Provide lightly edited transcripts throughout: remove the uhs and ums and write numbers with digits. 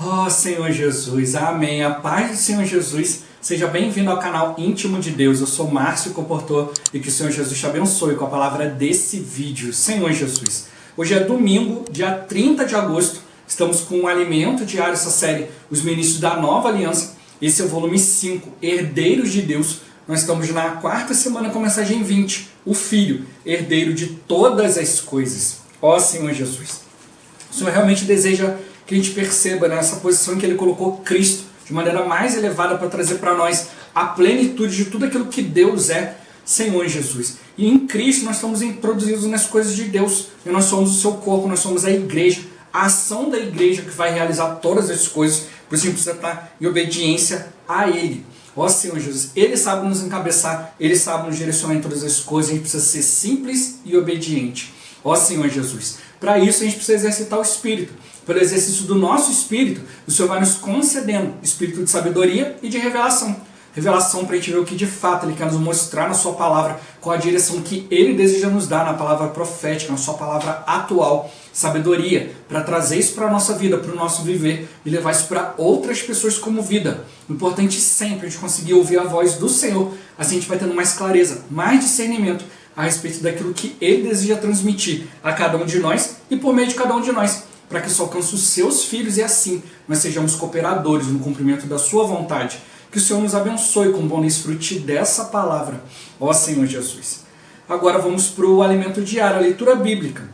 Oh, Senhor Jesus, amém. A paz do Senhor Jesus, seja bem-vindo ao canal Íntimo de Deus. Eu sou Márcio Comportor e que o Senhor Jesus te abençoe com a palavra desse vídeo. Senhor Jesus, hoje é domingo, dia 30 de agosto, estamos com um alimento diário, essa série, Os Ministros da Nova Aliança. Esse é o volume 5, Herdeiros de Deus. Nós estamos na quarta semana com a mensagem 20, o Filho, herdeiro de todas as coisas. Ó Senhor Jesus, o Senhor realmente deseja que a gente perceba nessa posição em que Ele colocou Cristo de maneira mais elevada para trazer para nós a plenitude de tudo aquilo que Deus é, Senhor Jesus. E em Cristo nós estamos introduzidos nas coisas de Deus. E nós somos o seu corpo, nós somos a igreja, a ação da igreja que vai realizar todas as coisas. Por isso a gente precisa estar em obediência a Ele. Ó Senhor Jesus, Ele sabe nos encabeçar, Ele sabe nos direcionar em todas as coisas. A gente precisa ser simples e obediente. Ó Senhor Jesus, para isso a gente precisa exercitar o Espírito. Pelo exercício do nosso Espírito, o Senhor vai nos concedendo Espírito de sabedoria e de revelação. Revelação para a gente ver o que de fato Ele quer nos mostrar na sua palavra, com a direção que Ele deseja nos dar na palavra profética, na sua palavra atual. Sabedoria para trazer isso para a nossa vida, para o nosso viver e levar isso para outras pessoas como vida. Importante sempre a gente conseguir ouvir a voz do Senhor, assim a gente vai tendo mais clareza, mais discernimento a respeito daquilo que Ele deseja transmitir a cada um de nós e por meio de cada um de nós, para que isso alcance os seus filhos e assim nós sejamos cooperadores no cumprimento da sua vontade. Que o Senhor nos abençoe com o bom desfrute dessa palavra, ó Senhor Jesus. Agora vamos para o alimento diário, a leitura bíblica.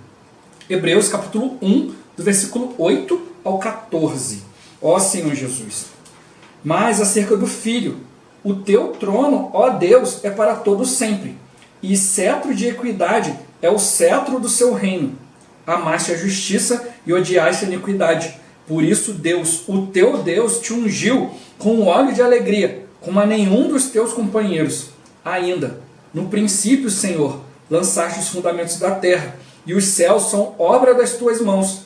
Hebreus capítulo 1, do versículo 8 ao 14. Ó Senhor Jesus. Mas acerca do Filho, o teu trono, ó Deus, é para todo sempre, e cetro de equidade é o cetro do seu reino. Amaste a justiça e odiaste a iniquidade. Por isso Deus, o teu Deus, te ungiu com óleo de alegria, como a nenhum dos teus companheiros. Ainda, no princípio, Senhor, lançaste os fundamentos da terra, e os céus são obra das tuas mãos.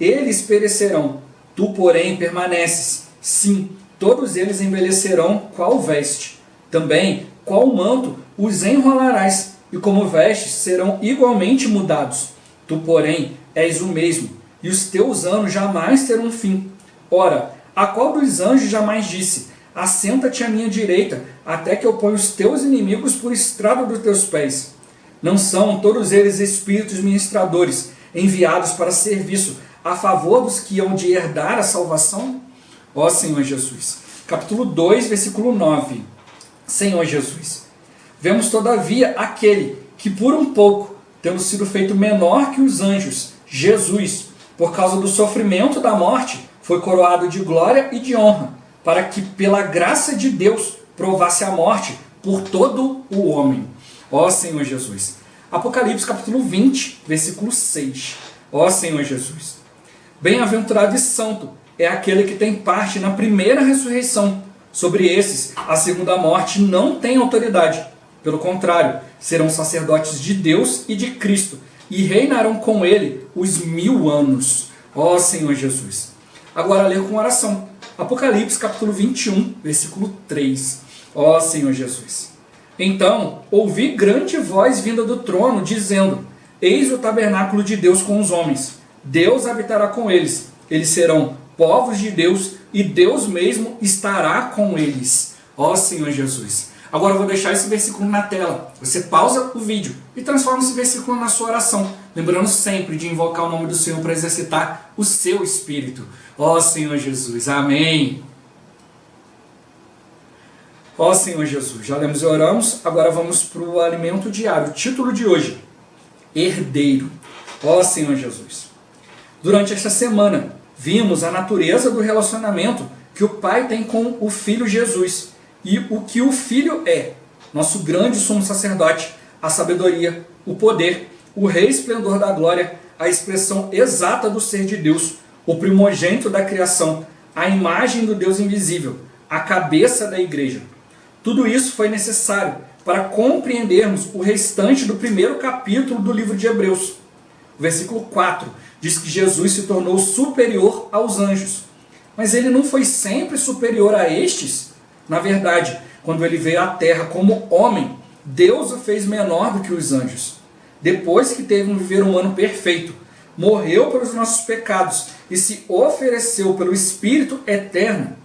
Eles perecerão, tu, porém, permaneces. Sim, todos eles envelhecerão qual veste. Também, qual manto, os enrolarás, e como vestes serão igualmente mudados. Tu, porém, és o mesmo, e os teus anos jamais terão fim. Ora, a qual dos anjos jamais disse: assenta-te à minha direita, até que eu ponha os teus inimigos por estrado dos teus pés? Não são todos eles espíritos ministradores, enviados para serviço a favor dos que hão de herdar a salvação? Ó Senhor Jesus. Capítulo 2, versículo 9. Senhor Jesus. Vemos todavia aquele que por um pouco, tendo sido feito menor que os anjos, Jesus, por causa do sofrimento da morte, foi coroado de glória e de honra, para que pela graça de Deus provasse a morte por todo o homem. Ó Senhor Jesus. Apocalipse capítulo 20, versículo 6. Ó Senhor Jesus. Bem-aventurado e santo é aquele que tem parte na primeira ressurreição. Sobre esses, a segunda morte não tem autoridade. Pelo contrário, serão sacerdotes de Deus e de Cristo, e reinarão com Ele os 1000 anos. Ó Senhor Jesus. Agora ler com oração. Apocalipse capítulo 21, versículo 3. Ó Senhor Jesus. Então, ouvi grande voz vinda do trono, dizendo: eis o tabernáculo de Deus com os homens. Deus habitará com eles. Eles serão povos de Deus, e Deus mesmo estará com eles. Ó Senhor Jesus. Agora eu vou deixar esse versículo na tela. Você pausa o vídeo e transforma esse versículo na sua oração. Lembrando sempre de invocar o nome do Senhor para exercitar o seu espírito. Ó Senhor Jesus. Amém. Ó Senhor Jesus. Já lemos e oramos. Agora vamos para o alimento diário. O título de hoje: Herdeiro. Ó Senhor Jesus. Durante esta semana, vimos a natureza do relacionamento que o Pai tem com o Filho Jesus. E o que o Filho é: nosso grande sumo sacerdote, a sabedoria, o poder, o resplendor da glória, a expressão exata do ser de Deus, o primogênito da criação, a imagem do Deus invisível, a cabeça da igreja. Tudo isso foi necessário para compreendermos o restante do primeiro capítulo do livro de Hebreus. O versículo 4 diz que Jesus se tornou superior aos anjos. Mas ele não foi sempre superior a estes. Na verdade, quando ele veio à terra como homem, Deus o fez menor do que os anjos. Depois que teve um viver humano perfeito, morreu pelos nossos pecados e se ofereceu pelo Espírito eterno,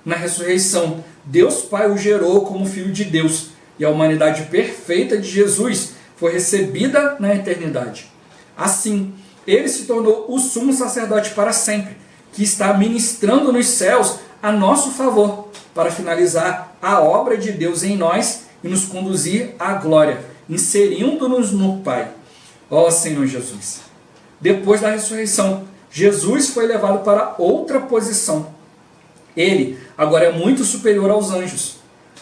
na ressurreição, Deus Pai o gerou como Filho de Deus, e a humanidade perfeita de Jesus foi recebida na eternidade. Assim, ele se tornou o sumo sacerdote para sempre, que está ministrando nos céus a nosso favor, para finalizar a obra de Deus em nós e nos conduzir à glória, inserindo-nos no Pai. Ó Senhor Jesus! Depois da ressurreição, Jesus foi levado para outra posição. Ele agora é muito superior aos anjos,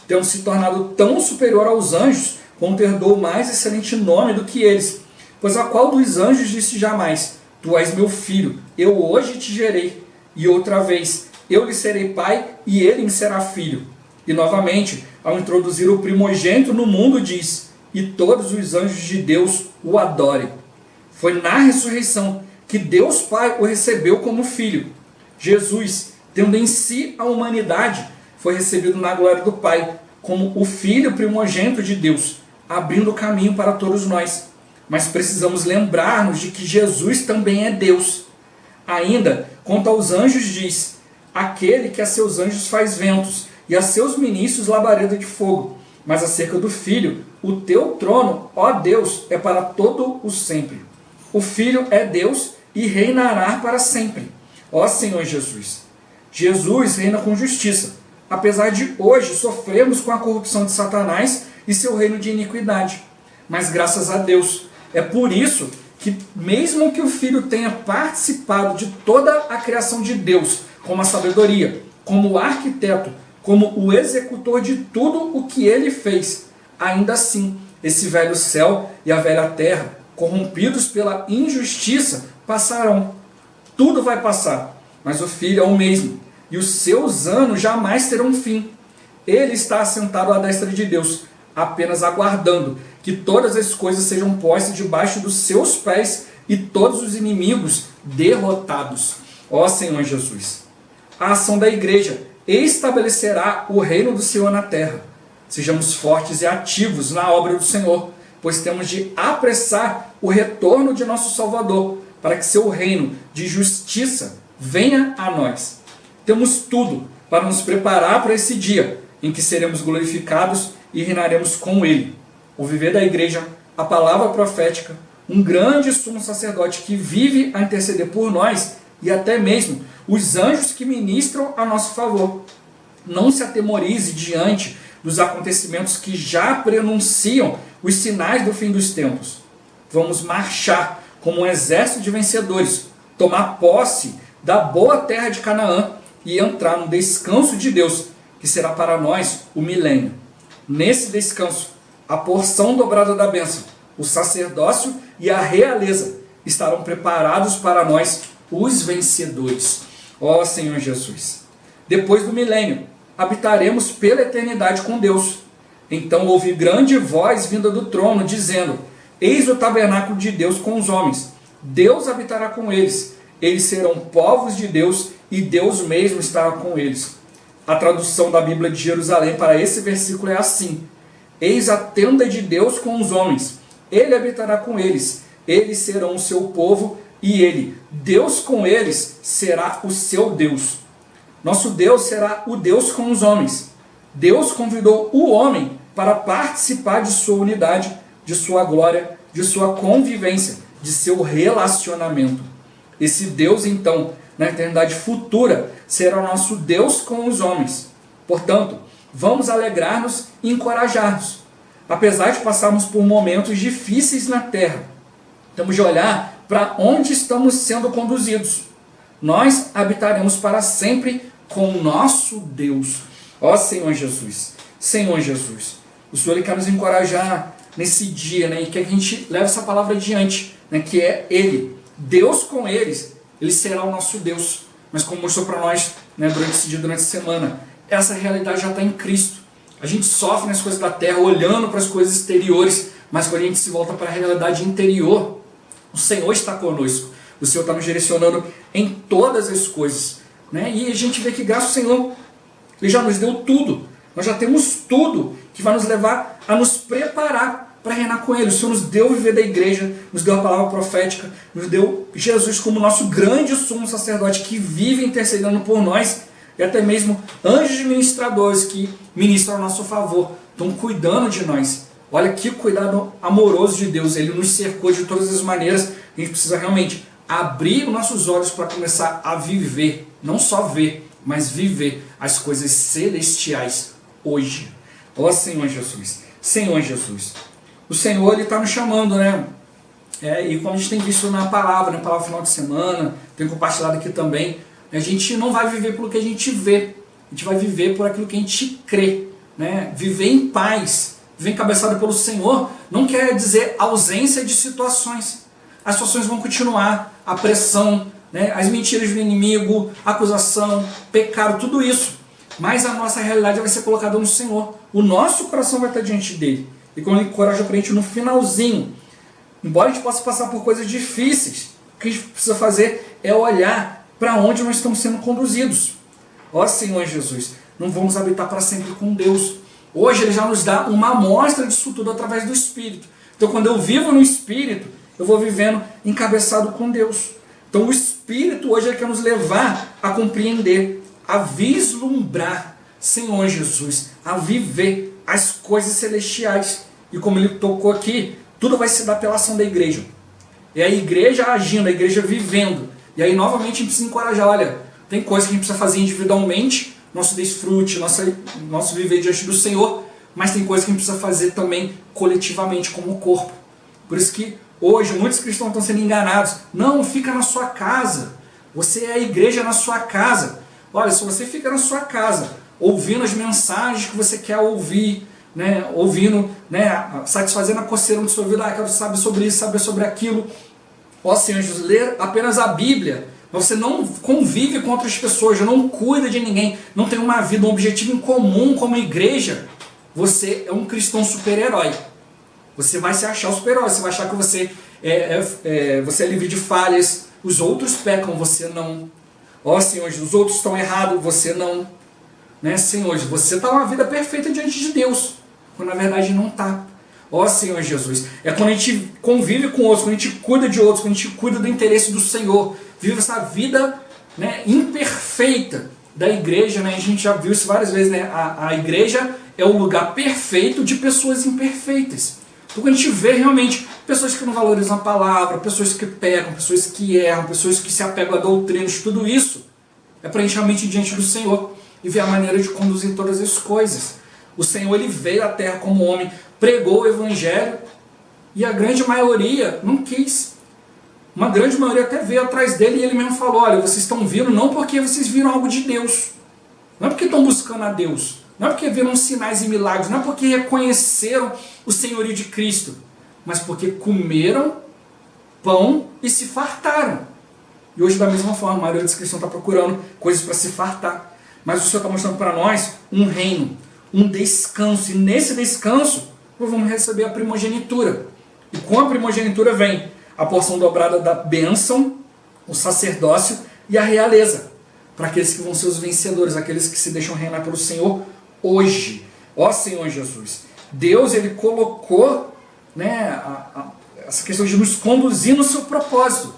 tendo se tornado tão superior aos anjos, quanto herdou mais excelente nome do que eles. Pois a qual dos anjos disse jamais: Tu és meu filho, eu hoje te gerei, e outra vez, eu lhe serei pai, e ele me será filho. E novamente, ao introduzir o primogênito no mundo, diz: E todos os anjos de Deus o adorem. Foi na ressurreição que Deus Pai o recebeu como filho. Jesus, tendo em si a humanidade, foi recebido na glória do Pai, como o Filho primogênito de Deus, abrindo o caminho para todos nós. Mas precisamos lembrar-nos de que Jesus também é Deus. Ainda, quanto aos anjos diz: Aquele que a seus anjos faz ventos, e a seus ministros labareda de fogo. Mas acerca do Filho, o teu trono, ó Deus, é para todo o sempre. O Filho é Deus e reinará para sempre. Ó Senhor Jesus! Jesus reina com justiça, apesar de hoje sofrermos com a corrupção de Satanás e seu reino de iniquidade. Mas graças a Deus, é por isso que mesmo que o Filho tenha participado de toda a criação de Deus, como a sabedoria, como o arquiteto, como o executor de tudo o que ele fez, ainda assim, esse velho céu e a velha terra, corrompidos pela injustiça, passarão. Tudo vai passar, mas o Filho é o mesmo, e os seus anos jamais terão fim. Ele está assentado à destra de Deus, apenas aguardando que todas as coisas sejam postas debaixo dos seus pés e todos os inimigos derrotados. Ó Senhor Jesus! A ação da igreja estabelecerá o reino do Senhor na terra. Sejamos fortes e ativos na obra do Senhor, pois temos de apressar o retorno de nosso Salvador, para que seu reino de justiça venha a nós. Temos tudo para nos preparar para esse dia, em que seremos glorificados e reinaremos com Ele. O viver da igreja, a palavra profética, um grande sumo sacerdote que vive a interceder por nós, e até mesmo os anjos que ministram a nosso favor. Não se atemorize diante dos acontecimentos que já prenunciam os sinais do fim dos tempos. Vamos marchar como um exército de vencedores, tomar posse da boa terra de Canaã e entrar no descanso de Deus, que será para nós o milênio. Nesse descanso, a porção dobrada da bênção, o sacerdócio e a realeza estarão preparados para nós, os vencedores. Ó Senhor Jesus! Depois do milênio, habitaremos pela eternidade com Deus. Então ouvi grande voz vinda do trono, dizendo: Eis o tabernáculo de Deus com os homens. Deus habitará com eles. Eles serão povos de Deus, e Deus mesmo estará com eles. A tradução da Bíblia de Jerusalém para esse versículo é assim: Eis a tenda de Deus com os homens. Ele habitará com eles. Eles serão o seu povo, e ele, Deus com eles, será o seu Deus. Nosso Deus será o Deus com os homens. Deus convidou o homem para participar de sua unidade, de sua glória, de sua convivência, de seu relacionamento. Esse Deus, então, na eternidade futura, será o nosso Deus com os homens. Portanto, vamos alegrar-nos e encorajar-nos. Apesar de passarmos por momentos difíceis na terra, temos de olhar para onde estamos sendo conduzidos. Nós habitaremos para sempre com o nosso Deus. Ó Senhor Jesus! Senhor Jesus! O Senhor quer nos encorajar nesse dia, e quer que a gente leve essa palavra adiante, que é Ele. Deus com eles, Ele será o nosso Deus. Mas como mostrou para nós durante esse dia, durante a semana, essa realidade já está em Cristo. A gente sofre nas coisas da terra, olhando para as coisas exteriores, mas quando a gente se volta para a realidade interior, o Senhor está conosco. O Senhor está nos direcionando em todas as coisas. E a gente vê que graças ao Senhor, Ele já nos deu tudo. Nós já temos tudo que vai nos levar a nos preparar para reinar com Ele. O Senhor nos deu o viver da igreja, nos deu a palavra profética, nos deu Jesus como nosso grande sumo sacerdote que vive intercedendo por nós, e até mesmo anjos ministradores que ministram ao nosso favor, estão cuidando de nós. Olha que cuidado amoroso de Deus, Ele nos cercou de todas as maneiras. A gente precisa realmente abrir os nossos olhos para começar a viver, não só ver, mas viver as coisas celestiais hoje. Ó Senhor Jesus, Senhor Jesus, o Senhor Ele está nos chamando, né? E como a gente tem visto na palavra final de semana, tem compartilhado aqui também, a gente não vai viver pelo que a gente vê, a gente vai viver por aquilo que a gente crê, né? Viver em paz, viver encabeçado pelo Senhor, não quer dizer ausência de situações. As situações vão continuar, a pressão, né? As mentiras do inimigo, acusação, pecado, tudo isso. Mas a nossa realidade vai ser colocada no Senhor. O nosso coração vai estar diante dele. E quando ele encoraja para a gente no finalzinho, embora a gente possa passar por coisas difíceis, o que a gente precisa fazer é olhar para onde nós estamos sendo conduzidos. Ó Senhor Jesus, não vamos habitar para sempre com Deus. Hoje Ele já nos dá uma amostra disso tudo através do Espírito. Então quando eu vivo no Espírito, eu vou vivendo encabeçado com Deus. Então o Espírito hoje Ele quer nos levar a compreender, a vislumbrar, Senhor Jesus, a viver as coisas celestiais. E como Ele tocou aqui, tudo vai se dar pela ação da igreja. É a igreja agindo, a igreja vivendo. E aí novamente a gente precisa encorajar, olha, tem coisas que a gente precisa fazer individualmente, nosso desfrute, nosso viver diante do Senhor, mas tem coisas que a gente precisa fazer também coletivamente, como corpo. Por isso que hoje muitos cristãos estão sendo enganados. Não, fica na sua casa. Você é a igreja na sua casa. Olha, se você fica na sua casa, ouvindo as mensagens que você quer ouvir, né, ouvindo, né, satisfazendo a coceira no seu ouvido, quero saber sobre isso, saber sobre aquilo. Ó Senhor Jesus, ler apenas a Bíblia, mas você não convive com outras pessoas, não cuida de ninguém, não tem uma vida, um objetivo em comum como igreja, você é um cristão super-herói. Você vai se achar o super-herói, você vai achar que você é livre de falhas, os outros pecam, você não. Ó Senhor Jesus, os outros estão errados, você não. Né, Senhor Jesus, você está uma vida perfeita diante de Deus, quando na verdade não está. Ó Senhor Jesus, é quando a gente convive com outros, quando a gente cuida de outros, quando a gente cuida do interesse do Senhor, vive essa vida, né, imperfeita da igreja, né? A gente já viu isso várias vezes, né? A igreja é o lugar perfeito de pessoas imperfeitas. Então quando a gente vê realmente pessoas que não valorizam a palavra, pessoas que pecam, pessoas que erram, pessoas que se apegam a doutrinas, tudo isso é para a gente realmente ir diante do Senhor e ver a maneira de conduzir todas as coisas. O Senhor Ele veio à terra como homem, pregou o Evangelho e a grande maioria não quis. Uma grande maioria até veio atrás dele e ele mesmo falou, olha, vocês estão vindo não porque vocês viram algo de Deus, não é porque estão buscando a Deus, não é porque viram sinais e milagres, não é porque reconheceram o senhorio de Cristo, mas porque comeram pão e se fartaram. E hoje da mesma forma, a maioria dos cristãos está procurando coisas para se fartar. Mas o Senhor está mostrando para nós um reino, um descanso. E nesse descanso, nós vamos receber a primogenitura. E com a primogenitura vem a porção dobrada da bênção, o sacerdócio e a realeza. Para aqueles que vão ser os vencedores, aqueles que se deixam reinar pelo Senhor hoje. Ó Senhor Jesus, Deus Ele colocou, né, essa questão de nos conduzir no seu propósito.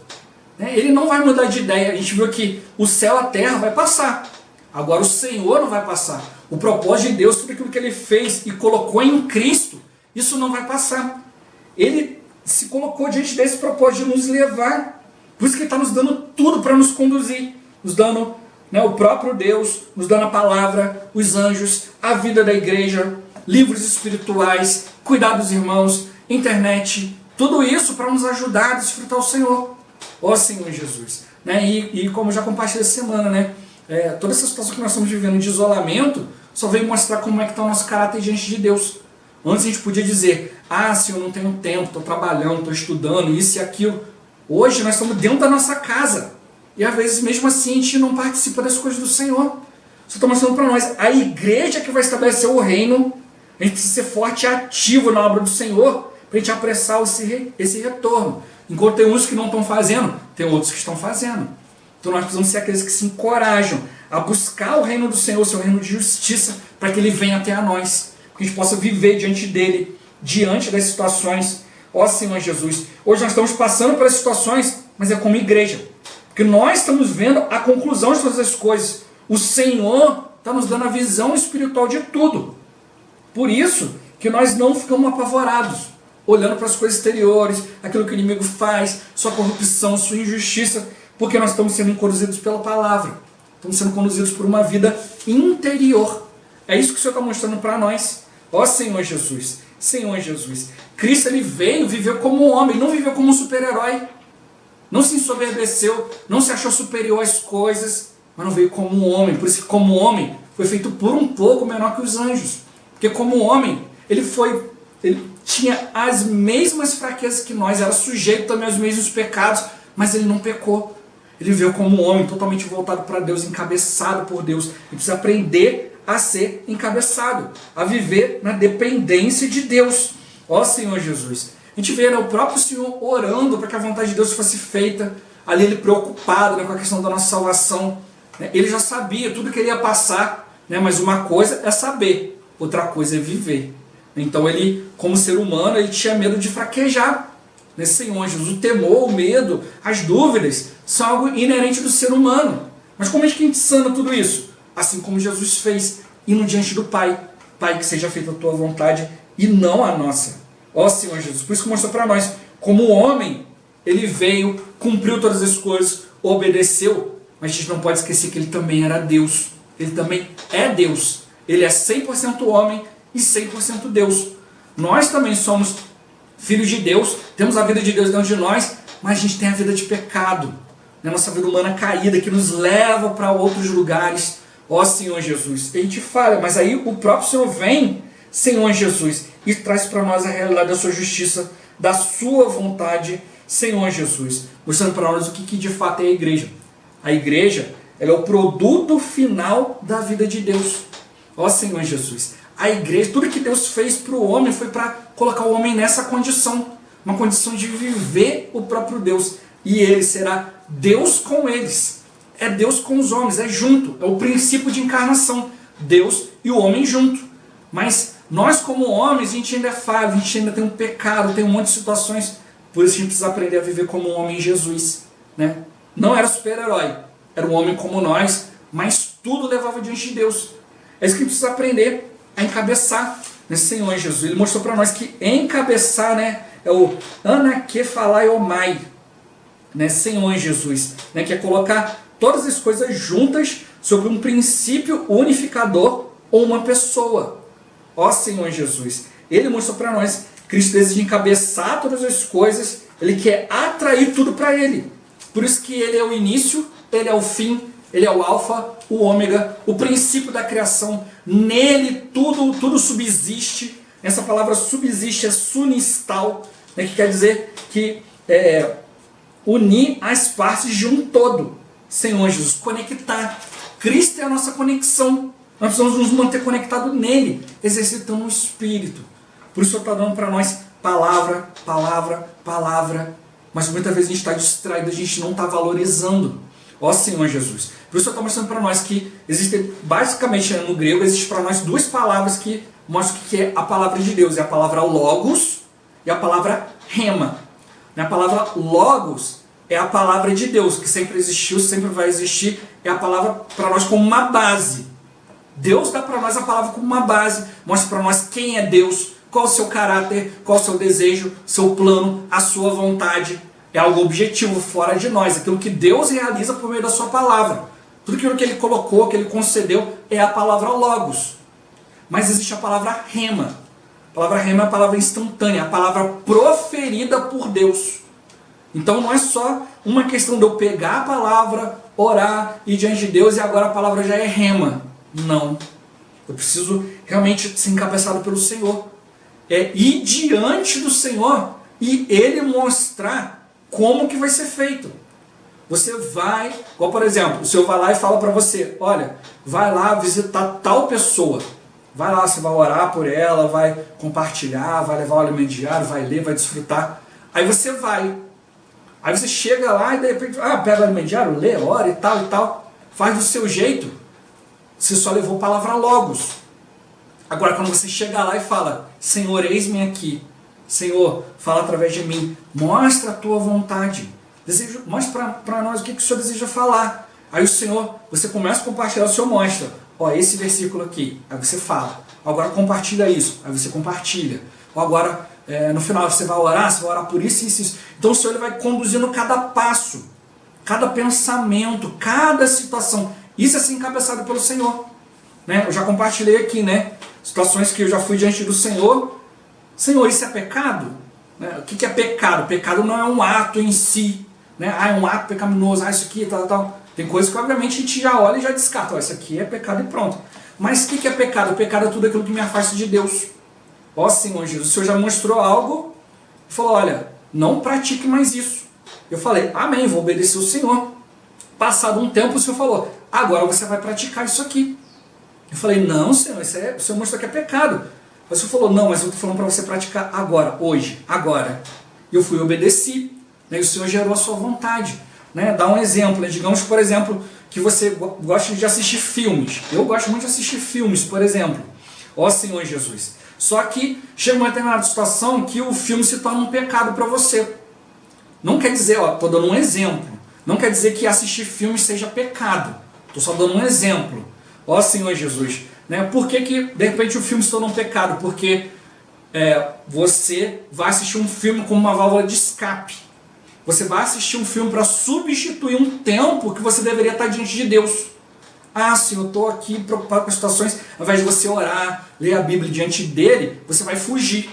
Ele não vai mudar de ideia. A gente viu que o céu e a terra vai passar. Agora o Senhor não vai passar. O propósito de Deus, tudo aquilo que Ele fez e colocou em Cristo, isso não vai passar. Ele se colocou diante desse propósito de nos levar. Por isso que Ele está nos dando tudo para nos conduzir. Nos dando, né, o próprio Deus, nos dando a palavra, os anjos, a vida da igreja, livros espirituais, cuidar dos irmãos, internet, tudo isso para nos ajudar a desfrutar o Senhor. Ó Senhor Jesus. Né? E como eu já compartilhei essa semana, né? Toda essa situação que nós estamos vivendo de isolamento só veio mostrar como é que está o nosso caráter diante de Deus. Antes a gente podia dizer, Senhor, não tenho tempo, estou trabalhando, estou estudando, isso e aquilo. Hoje nós estamos dentro da nossa casa. E às vezes mesmo assim a gente não participa das coisas do Senhor. Só está mostrando para nós, a igreja que vai estabelecer o reino, a gente precisa ser forte e ativo na obra do Senhor, para a gente apressar esse retorno. Enquanto tem uns que não estão fazendo, tem outros que estão fazendo. Então nós precisamos ser aqueles que se encorajam a buscar o reino do Senhor, o seu reino de justiça, para que Ele venha até a nós. Que a gente possa viver diante dEle diante das situações. Ó Senhor Jesus, hoje nós estamos passando pelas situações, mas é como igreja, porque nós estamos vendo a conclusão de todas as coisas. O Senhor está nos dando a visão espiritual de tudo. Por isso que nós não ficamos apavorados, olhando para as coisas exteriores, aquilo que o inimigo faz, sua corrupção, sua injustiça, porque nós estamos sendo conduzidos pela palavra. Estamos sendo conduzidos por uma vida interior. É isso que o Senhor está mostrando para nós. Ó Senhor Jesus, Senhor Jesus. Cristo, ele veio, viveu como um homem, não viveu como um super-herói. Não se ensoberbeceu, não se achou superior às coisas, mas não veio como um homem. Por isso que como homem foi feito por um pouco menor que os anjos. Porque como homem, ele tinha as mesmas fraquezas que nós, era sujeito também aos mesmos pecados, mas ele não pecou. Ele veio como um homem totalmente voltado para Deus, encabeçado por Deus. Ele precisa aprender a ser encabeçado, a viver na dependência de Deus. Ó Senhor Jesus. A gente vê, né, o próprio Senhor orando para que a vontade de Deus fosse feita. Ali ele preocupado, né, com a questão da nossa salvação. Ele já sabia tudo que ele ia passar, né, mas uma coisa é saber, outra coisa é viver. Então ele, como ser humano, ele tinha medo de fraquejar. Senhor Jesus, o temor, o medo, as dúvidas são algo inerente do ser humano. Mas como é que a gente sana tudo isso? Assim como Jesus fez, indo diante do Pai. Pai, que seja feita a tua vontade e não a nossa. Ó Senhor Jesus, por isso que mostrou para nós, como homem, ele veio, cumpriu todas as coisas, obedeceu, mas a gente não pode esquecer que ele também era Deus. Ele também é Deus. Ele é 100% homem e 100% Deus. Nós também somos filhos de Deus, temos a vida de Deus dentro de nós, mas a gente tem a vida de pecado, né? Nossa vida humana caída, que nos leva para outros lugares. Ó Senhor Jesus, a gente falha, mas aí o próprio Senhor vem, Senhor Jesus, e traz para nós a realidade da sua justiça, da sua vontade, Senhor Jesus, mostrando para nós o que de fato é a igreja. A igreja, ela é o produto final da vida de Deus. Ó Senhor Jesus, a igreja, tudo que Deus fez para o homem foi para colocar o homem nessa condição, uma condição de viver o próprio Deus, e ele será Deus com eles, é Deus com os homens, é junto, é o princípio de encarnação, Deus e o homem junto. Mas nós como homens, a gente ainda é falho, a gente ainda tem um pecado, tem um monte de situações, por isso a gente precisa aprender a viver como um homem em Jesus, né? Não era super-herói, era um homem como nós, mas tudo levava diante de Deus. É isso que a gente precisa aprender a encabeçar, né, Senhor Jesus. Ele mostrou para nós que encabeçar, né, é o anakephalaomai, né, Senhor Jesus, né, que é colocar todas as coisas juntas sobre um princípio unificador ou uma pessoa. Ó Senhor Jesus, ele mostrou para nós que Cristo deseja encabeçar todas as coisas, ele quer atrair tudo para ele. Por isso que ele é o início, ele é o fim, ele é o alfa, o ômega, o princípio da criação. Nele tudo subsiste. Essa palavra subsiste é sunistal, né, que quer dizer que unir as partes de um todo. Senhor Jesus, conectar. Cristo é a nossa conexão. Nós precisamos nos manter conectados nele, exercitando o Espírito. Por isso o Senhor está dando para nós palavra, palavra, palavra. Mas muitas vezes a gente está distraído, a gente não está valorizando. Ó Senhor Jesus. Por isso eu estou mostrando para nós que existem, basicamente no grego, existe para nós duas palavras que mostram o que é a palavra de Deus. É a palavra logos e a palavra rema. A palavra logos é a palavra de Deus, que sempre existiu, sempre vai existir. É a palavra para nós como uma base. Deus dá para nós a palavra como uma base. Mostra para nós quem é Deus, qual o seu caráter, qual o seu desejo, seu plano, a sua vontade. É algo objetivo, fora de nós. Aquilo que Deus realiza por meio da sua palavra. Tudo aquilo que Ele colocou, que Ele concedeu, é a palavra logos. Mas existe a palavra rema. A palavra rema é a palavra instantânea, a palavra proferida por Deus. Então não é só uma questão de eu pegar a palavra, orar, ir diante de Deus e agora a palavra já é rema. Não. Eu preciso realmente ser encabeçado pelo Senhor. É ir diante do Senhor e Ele mostrar como que vai ser feito. Você vai, igual por exemplo, o Senhor vai lá e fala para você, olha, vai lá visitar tal pessoa. Vai lá, você vai orar por ela, vai compartilhar, vai levar o alimento diário, vai ler, vai desfrutar. Aí você vai. Aí você chega lá e de repente, pega o alimento diário, lê, ora e tal, faz do seu jeito. Você só levou a palavra logos. Agora, quando você chega lá e fala, Senhor, eis-me aqui. Senhor, fala através de mim. Mostra a tua vontade. Mostra para nós o que o Senhor deseja falar. Aí o Senhor, você começa a compartilhar, o Senhor mostra. Ó, esse versículo aqui. Aí você fala. Agora compartilha isso. Aí você compartilha. Ou agora, no final, você vai orar por isso e isso, isso. Então o Senhor ele vai conduzindo cada passo, cada pensamento, cada situação. Isso é ser encabeçado pelo Senhor. Né? Eu já compartilhei aqui, né? Situações que eu já fui diante do Senhor. Senhor, isso é pecado? Né? O que é pecado? Pecado não é um ato em si. Né? Ah, é um ato pecaminoso, isso aqui, tal. Tem coisas que obviamente a gente já olha e já descarta. Ó, isso aqui é pecado e pronto. Mas o que é pecado? O pecado é tudo aquilo que me afasta de Deus. Ó Senhor Jesus, o Senhor já mostrou algo e falou, olha, não pratique mais isso. Eu falei, amém, vou obedecer o Senhor. Passado um tempo o Senhor falou, agora você vai praticar isso aqui. Eu falei, não Senhor, o Senhor mostrou que é pecado. O Senhor falou, não, mas eu estou falando para você praticar agora, hoje, agora. E eu fui e obedeci. Né? E o Senhor gerou a sua vontade. Né? Dá um exemplo, né? Digamos, por exemplo, que você gosta de assistir filmes. Eu gosto muito de assistir filmes, por exemplo. Ó Senhor Jesus. Só que chega uma determinada situação que o filme se torna um pecado para você. Não quer dizer, estou dando um exemplo. Não quer dizer que assistir filmes seja pecado. Estou só dando um exemplo. Ó Senhor Jesus. Né? Por que de repente o filme se torna um pecado? Porque você vai assistir um filme como uma válvula de escape. Você vai assistir um filme para substituir um tempo que você deveria estar diante de Deus. Ah, Senhor, eu estou aqui preocupado com as situações. Ao invés de você orar, ler a Bíblia diante dele, você vai fugir.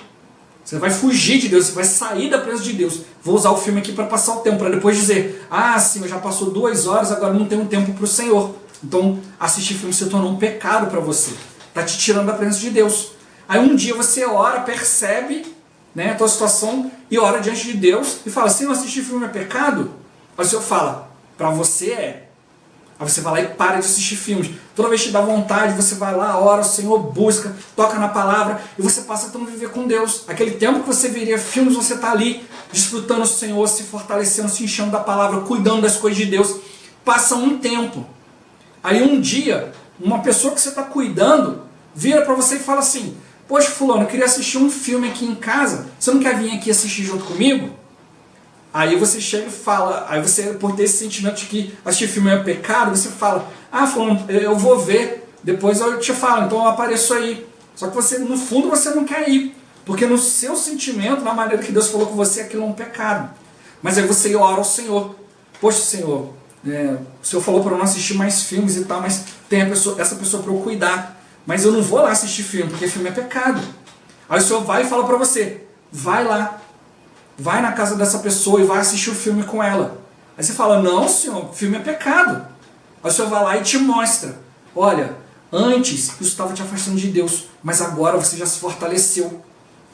Você vai fugir de Deus, você vai sair da presença de Deus. Vou usar o filme aqui para passar o tempo, para depois dizer, ah, Senhor, já passou 2 horas, agora não tenho tempo para o Senhor. Então, assistir filme se tornou um pecado para você. Está te tirando da presença de Deus. Aí um dia você ora, percebe, né, a tua situação e ora diante de Deus e fala, Senhor, assistir filme é pecado? Aí o Senhor fala, para você é. Aí você vai lá e para de assistir filmes. Toda vez que te dá vontade, você vai lá, ora, o Senhor busca, toca na palavra e você passa a então viver com Deus. Aquele tempo que você veria filmes, você está ali desfrutando o Senhor, se fortalecendo, se enchendo da palavra, cuidando das coisas de Deus. Passa um tempo. Aí um dia, uma pessoa que você está cuidando, vira para você e fala assim, poxa fulano, eu queria assistir um filme aqui em casa, você não quer vir aqui assistir junto comigo? Aí você chega e fala, aí você, por ter esse sentimento de que assistir filme é pecado, você fala, ah fulano, eu vou ver, depois eu te falo, então eu apareço aí. Só que você, no fundo você não quer ir, porque no seu sentimento, na maneira que Deus falou com você, aquilo é um pecado. Mas aí você ora ao Senhor, poxa Senhor, o Senhor falou para eu não assistir mais filmes e tal, mas tem essa pessoa para eu cuidar. Mas eu não vou lá assistir filme, porque filme é pecado. Aí o Senhor vai e fala para você, vai lá, vai na casa dessa pessoa e vai assistir o filme com ela. Aí você fala, não Senhor, filme é pecado. Aí o Senhor vai lá e te mostra, olha, antes isso estava te afastando de Deus, mas agora você já se fortaleceu.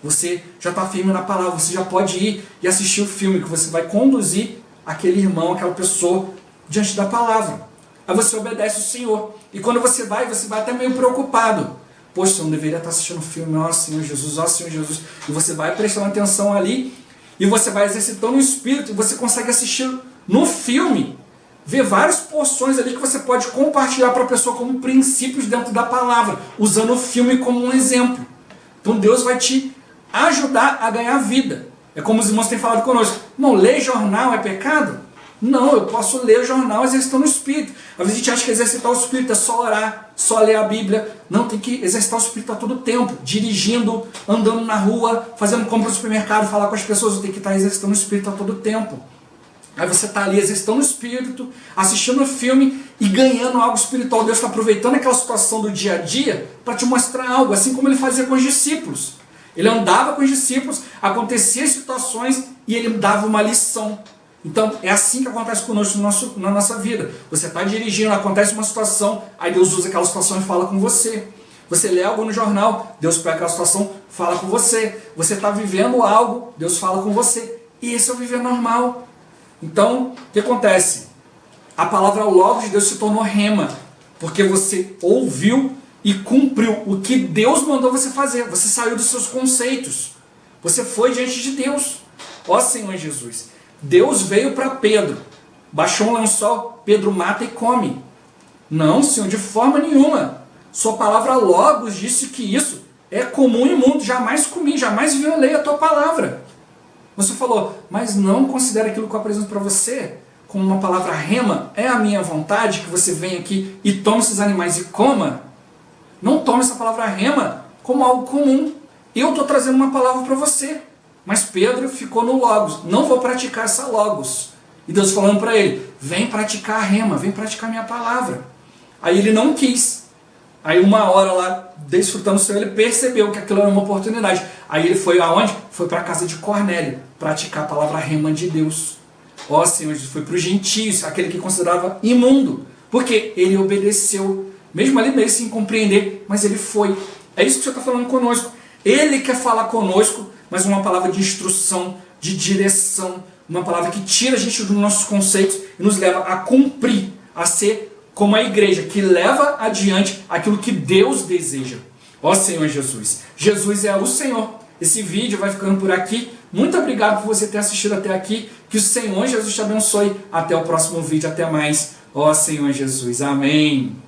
Você já está firme na palavra, você já pode ir e assistir o filme, que você vai conduzir aquele irmão, aquela pessoa diante da palavra. Aí você obedece o Senhor. E quando você vai até meio preocupado. Poxa, você não deveria estar assistindo o filme, ó Senhor Jesus, ó Senhor Jesus. E você vai prestando atenção ali, e você vai exercitando o Espírito, e você consegue assistir no filme, ver várias porções ali que você pode compartilhar para a pessoa como princípios dentro da palavra, usando o filme como um exemplo. Então Deus vai te ajudar a ganhar vida. É como os irmãos têm falado conosco. Não, ler jornal é pecado? Não, eu posso ler o jornal exercitando o Espírito. Às vezes a gente acha que exercitar o Espírito é só orar, só ler a Bíblia. Não, tem que exercitar o Espírito a todo tempo. Dirigindo, andando na rua, fazendo compra no supermercado, falar com as pessoas. Tem que estar exercitando o Espírito a todo tempo. Aí você está ali exercitando o Espírito, assistindo o filme e ganhando algo espiritual. Deus está aproveitando aquela situação do dia a dia para te mostrar algo, assim como ele fazia com os discípulos. Ele andava com os discípulos, acontecia situações e ele dava uma lição. Então é assim que acontece conosco na nossa vida. Você está dirigindo, acontece uma situação, aí Deus usa aquela situação e fala com você. Você lê algo no jornal, Deus pega aquela situação, fala com você. Você está vivendo algo, Deus fala com você. E esse é o viver normal. Então, o que acontece? A palavra Logos de Deus se tornou rema, porque você ouviu e cumpriu o que Deus mandou você fazer. Você saiu dos seus conceitos. Você foi diante de Deus. Ó Senhor Jesus. Deus veio para Pedro. Baixou um lençol, Pedro mata e come. Não, Senhor, de forma nenhuma. Sua palavra logos disse que isso é comum e imundo, jamais comi, jamais violei a tua palavra. Você falou, mas não considera aquilo que eu apresento para você como uma palavra rema, é a minha vontade que você venha aqui e tome esses animais e coma. Não tome essa palavra rema como algo comum. Eu estou trazendo uma palavra para você. Mas Pedro ficou no logos, não vou praticar essa logos. E Deus falando para ele, vem praticar a rema, vem praticar a minha palavra. Aí ele não quis. Aí uma hora lá, desfrutando o Senhor, ele percebeu que aquilo era uma oportunidade. Aí ele foi aonde? Foi para a casa de Cornélio, praticar a palavra rema de Deus. Ó Senhor, foi para os gentios, aquele que considerava imundo. Porque ele obedeceu, mesmo ali meio sem compreender, mas ele foi. É isso que o Senhor está falando conosco. Ele quer falar conosco, mas uma palavra de instrução, de direção, uma palavra que tira a gente dos nossos conceitos e nos leva a cumprir, a ser como a igreja, que leva adiante aquilo que Deus deseja. Ó Senhor Jesus. Jesus é o Senhor. Esse vídeo vai ficando por aqui. Muito obrigado por você ter assistido até aqui. Que o Senhor Jesus te abençoe. Até o próximo vídeo. Até mais. Ó Senhor Jesus. Amém.